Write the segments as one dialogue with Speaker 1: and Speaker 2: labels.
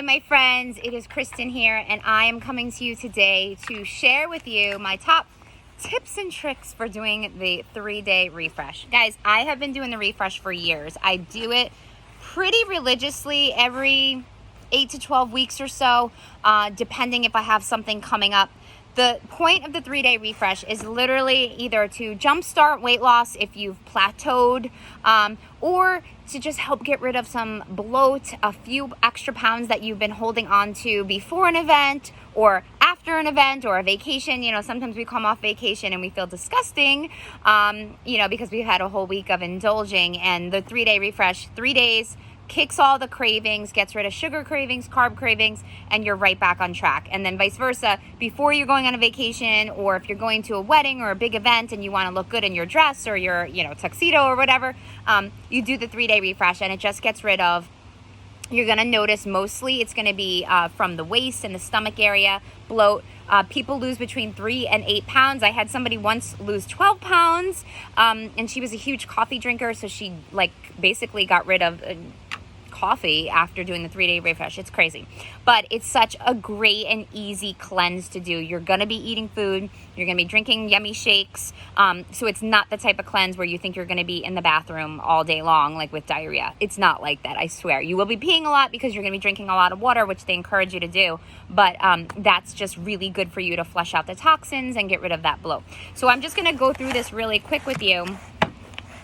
Speaker 1: Hi, my friends. It is Kristen here, and I am coming to you today to share with you my top tips and tricks for doing the 3-day refresh. Guys, I have been doing the refresh for years. I do it pretty religiously every 8 to 12 weeks or so, depending if I have something coming up. The point of the 3-day refresh is literally either to jumpstart weight loss if you've plateaued, or to just help get rid of some bloat, a few extra pounds that you've been holding on to before an event or after an event or a vacation. You know, sometimes we come off vacation and we feel disgusting, because we've had a whole week of indulging, and the 3-day refresh, 3 days, kicks all the cravings, gets rid of sugar cravings, carb cravings, and you're right back on track. And then vice versa, before you're going on a vacation, or if you're going to a wedding or a big event and you want to look good in your dress or your tuxedo or whatever, you do the 3-day refresh, and it just gets rid of, you're going to notice mostly it's going to be from the waist and the stomach area, bloat. People lose between 3 and 8 pounds. I had somebody once lose 12 pounds, and she was a huge coffee drinker, so she basically got rid of coffee after doing the 3-day refresh. It's crazy, but it's such a great and easy cleanse to do. You're gonna be eating food, you're gonna be drinking yummy shakes, so it's not the type of cleanse where you think you're gonna be in the bathroom all day long, like with diarrhea. It's not like that, I swear. You will be peeing a lot because you're gonna be drinking a lot of water, which they encourage you to do, but that's just really good for you to flush out the toxins and get rid of that bloat. So I'm just gonna go through this really quick with you,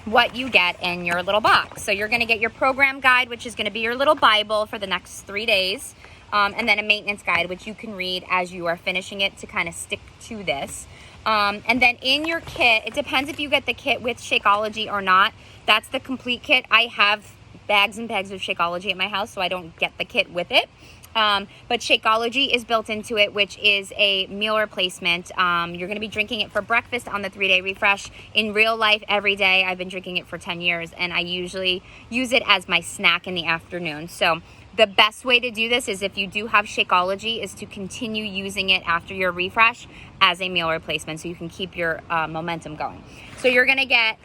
Speaker 1: what you get in your little box. So you're going to get your program guide, which is going to be your little Bible for the next 3 days, and then a maintenance guide, which you can read as you are finishing it to kind of stick to this. And then in your kit, it depends if you get the kit with Shakeology or not. That's the complete kit. I have bags and bags of Shakeology at my house, so I don't get the kit with it. But Shakeology is built into it, which is a meal replacement. You're going to be drinking it for breakfast on the 3-day refresh. In real life, every day, I've been drinking it for 10 years, and I usually use it as my snack in the afternoon. So the best way to do this is, if you do have Shakeology, is to continue using it after your refresh as a meal replacement, so you can keep your momentum going. So you're going to get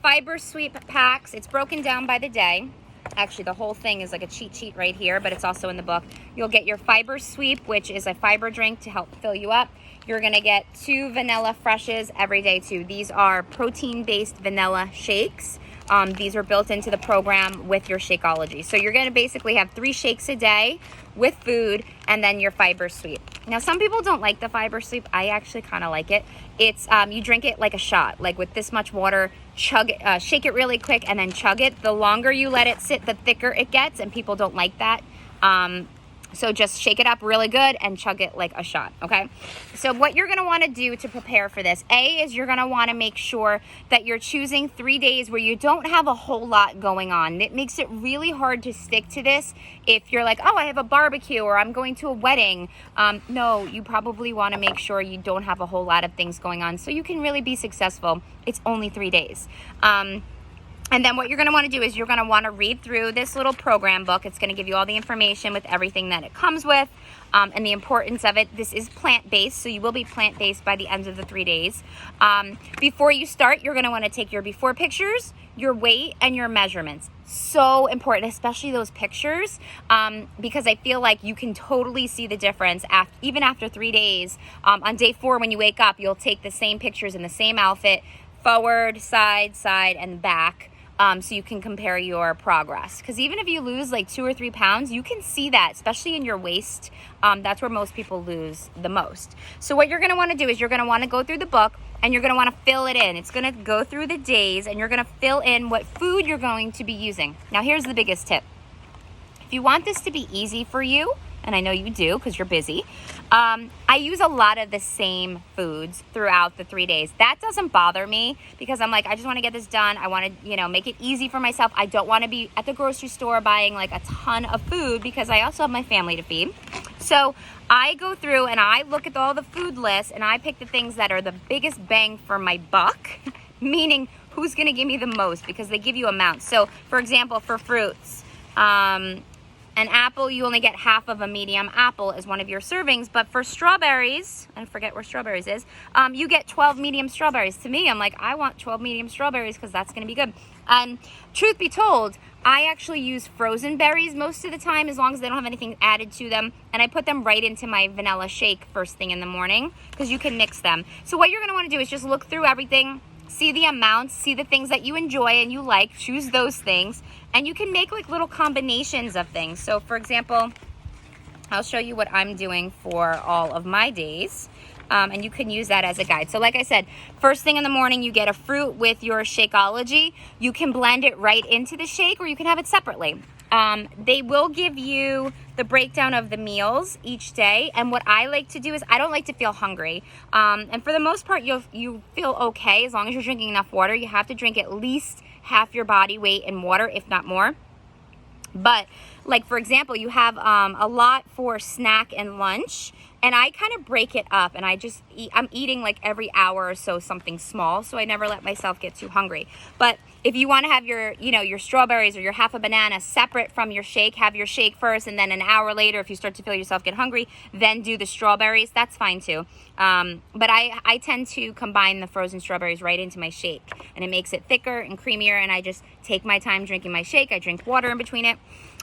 Speaker 1: fiber sweep packs. It's broken down by the day. Actually, the whole thing is like a cheat sheet right here, but it's also in the book. You'll get your Fiber Sweep, which is a fiber drink to help fill you up. You're going to get 2 vanilla freshes every day too. These are protein-based vanilla shakes. These are built into the program with your Shakeology. So you're going to basically have 3 shakes a day with food, and then your Fiber Sweep. Now, some people don't like the Fiber Sweep. I actually kind of like it. It's you drink it like a shot, like with this much water. Chug it, shake it really quick, and then chug it. The longer you let it sit, the thicker it gets, and people don't like that. So just shake it up really good and chug it like a shot, okay? So what you're gonna wanna do to prepare for this, is you're gonna wanna make sure that you're choosing 3 days where you don't have a whole lot going on. It makes it really hard to stick to this if you're like, oh, I have a barbecue or I'm going to a wedding. No, you probably wanna make sure you don't have a whole lot of things going on so you can really be successful. It's only 3 days. And then what you're going to want to do is you're going to want to read through this little program book. It's going to give you all the information with everything that it comes with, and the importance of it. This is plant-based, so you will be plant-based by the end of the 3 days. Before you start, you're going to want to take your before pictures, your weight, and your measurements. So important, especially those pictures, because I feel like you can totally see the difference even after 3 days. On day 4, when you wake up, you'll take the same pictures in the same outfit, forward, side, and back. So you can compare your progress. Because even if you lose like 2 or 3 pounds, you can see that, especially in your waist. That's where most people lose the most. So what you're going to want to do is you're going to want to go through the book, and you're going to want to fill it in. It's going to go through the days, and you're going to fill in what food you're going to be using. Now, here's the biggest tip. If you want this to be easy for you, and I know you do because you're busy, I use a lot of the same foods throughout the 3 days. That doesn't bother me because I'm like, I just want to get this done. I want to, make it easy for myself. I don't want to be at the grocery store buying like a ton of food because I also have my family to feed. So I go through and I look at all the food lists, and I pick the things that are the biggest bang for my buck, meaning who's going to give me the most, because they give you amounts. So for example, for fruits, an apple, you only get half of a medium apple as one of your servings. But for strawberries, I forget where strawberries is, you get 12 medium strawberries. To me, I'm like, I want 12 medium strawberries because that's going to be good. And truth be told, I actually use frozen berries most of the time, as long as they don't have anything added to them. And I put them right into my vanilla shake first thing in the morning, because you can mix them. So what you're going to want to do is just look through everything, see the amounts, see the things that you enjoy and you like, choose those things, and you can make like little combinations of things. So for example, I'll show you what I'm doing for all of my days. And you can use that as a guide. So like I said, first thing in the morning, you get a fruit with your Shakeology. You can blend it right into the shake, or you can have it separately. They will give you the breakdown of the meals each day. And what I like to do is I don't like to feel hungry. And for the most part, you feel okay as long as you're drinking enough water. You have to drink at least half your body weight in water, if not more. But like, for example, you have a lot for snack and lunch, and I kind of break it up, and I'm eating like every hour or so something small, so I never let myself get too hungry. But if you want to have your strawberries or your half a banana separate from your shake, have your shake first, and then an hour later, if you start to feel yourself get hungry, then do the strawberries. That's fine too. But I tend to combine the frozen strawberries right into my shake, and it makes it thicker and creamier, and I just take my time drinking my shake. I drink water in between it.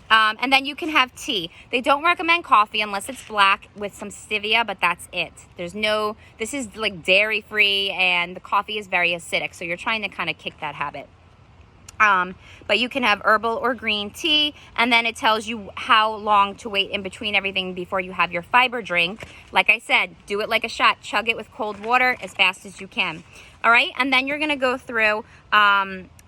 Speaker 1: And then you can have tea. They don't recommend coffee unless it's black with some stevia, but that's it. This is like dairy free, and the coffee is very acidic, so you're trying to kind of kick that habit. But you can have herbal or green tea, and then it tells you how long to wait in between everything before you have your fiber drink. Like I said, do it like a shot. Chug it with cold water as fast as you can. All right, and then you're going to go through,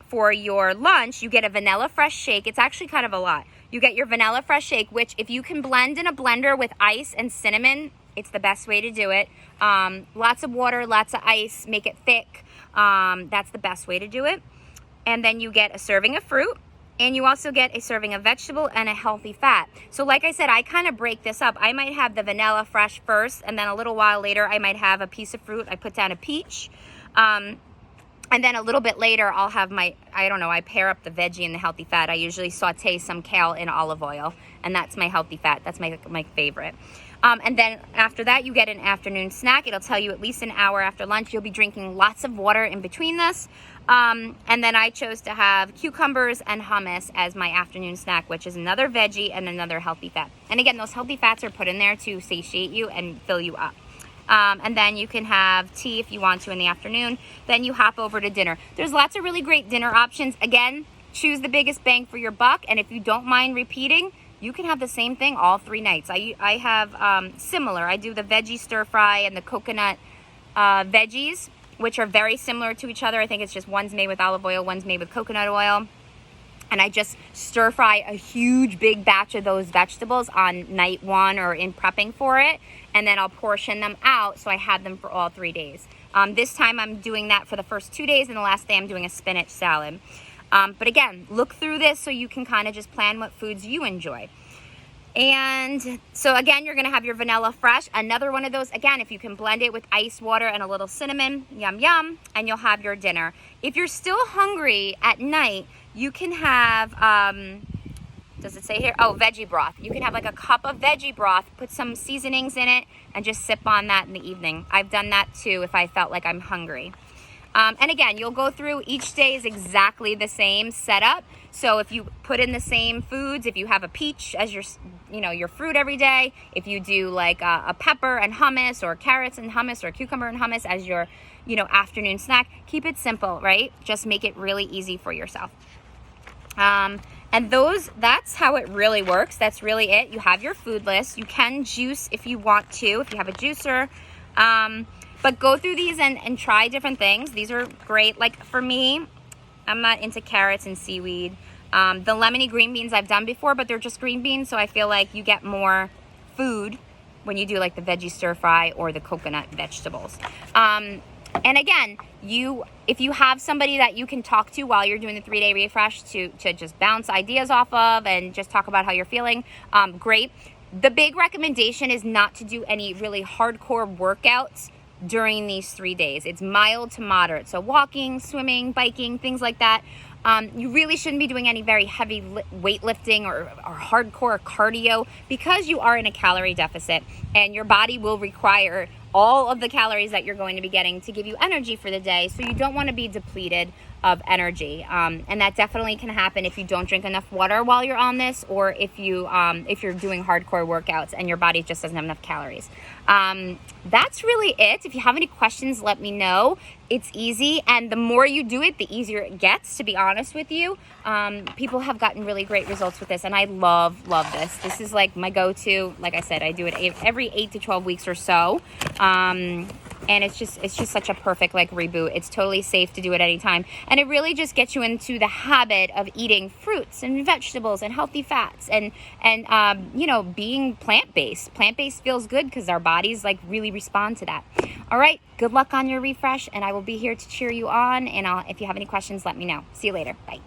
Speaker 1: for your lunch, you get a vanilla fresh shake. It's actually kind of a lot. You get your vanilla fresh shake, which if you can blend in a blender with ice and cinnamon, it's the best way to do it. Lots of water, lots of ice, make it thick. That's the best way to do it. And then you get a serving of fruit, and you also get a serving of vegetable and a healthy fat. So like I said, I kind of break this up. I might have the vanilla fresh first, and then a little while later, I might have a piece of fruit. I put down a peach. And then a little bit later, I'll have I pair up the veggie and the healthy fat. I usually saute some kale in olive oil, and that's my healthy fat. That's my favorite. And then after that, you get an afternoon snack. It'll tell you at least an hour after lunch. You'll be drinking lots of water in between this. And then I chose to have cucumbers and hummus as my afternoon snack, which is another veggie and another healthy fat. And again, those healthy fats are put in there to satiate you and fill you up. And then you can have tea if you want to in the afternoon. Then you hop over to dinner. There's lots of really great dinner options. Again, choose the biggest bang for your buck. And if you don't mind repeating, you can have the same thing all 3 nights. I have similar. I do the veggie stir fry and the coconut veggies, which are very similar to each other. I think it's just one's made with olive oil, one's made with coconut oil. And I just stir fry a huge big batch of those vegetables on night 1 or in prepping for it. And then I'll portion them out so I have them for all 3 days. This time I'm doing that for the first 2 days, and the last day I'm doing a spinach salad. But again, look through this so you can kind of just plan what foods you enjoy. And so again, you're going to have your vanilla fresh. Another one of those, again, if you can blend it with ice water and a little cinnamon, yum, yum, and you'll have your dinner. If you're still hungry at night, you can have, does it say here? Oh, veggie broth. You can have like a cup of veggie broth, put some seasonings in it, and just sip on that in the evening. I've done that too if I felt like I'm hungry. And again, you'll go through, each day is exactly the same setup. So if you put in the same foods, if you have a peach as your fruit every day, if you do like a pepper and hummus, or carrots and hummus, or cucumber and hummus as your, afternoon snack, keep it simple, right? Just make it really easy for yourself. And that's how it really works. That's really it. You have your food list. You can juice if you want to, if you have a juicer. But go through these and try different things. These are great. Like for me, I'm not into carrots and seaweed. The lemony green beans I've done before, but they're just green beans. So I feel like you get more food when you do like the veggie stir fry or the coconut vegetables. And again, if you have somebody that you can talk to while you're doing the 3-day refresh to just bounce ideas off of and just talk about how you're feeling, great. The big recommendation is not to do any really hardcore workouts during these 3 days. It's mild to moderate. So walking, swimming, biking, things like that. You really shouldn't be doing any very heavy weightlifting or hardcore cardio, because you are in a calorie deficit and your body will require all of the calories that you're going to be getting to give you energy for the day. So you don't want to be depleted. of energy. And that definitely can happen if you don't drink enough water while you're on this, or if you're doing hardcore workouts and your body just doesn't have enough calories. That's really it. If you have any questions, let me know. It's easy, and the more you do it, the easier it gets, to be honest with you. People have gotten really great results with this, and I love this. This is like my go-to. Like I said, I do it every 8 to 12 weeks or so. And it's just such a perfect like reboot. It's totally safe to do it anytime. And it really just gets you into the habit of eating fruits and vegetables and healthy fats and being plant-based. Plant-based feels good because our bodies like really respond to that. All right, good luck on your refresh, and I will be here to cheer you on. And if you have any questions, let me know. See you later. Bye.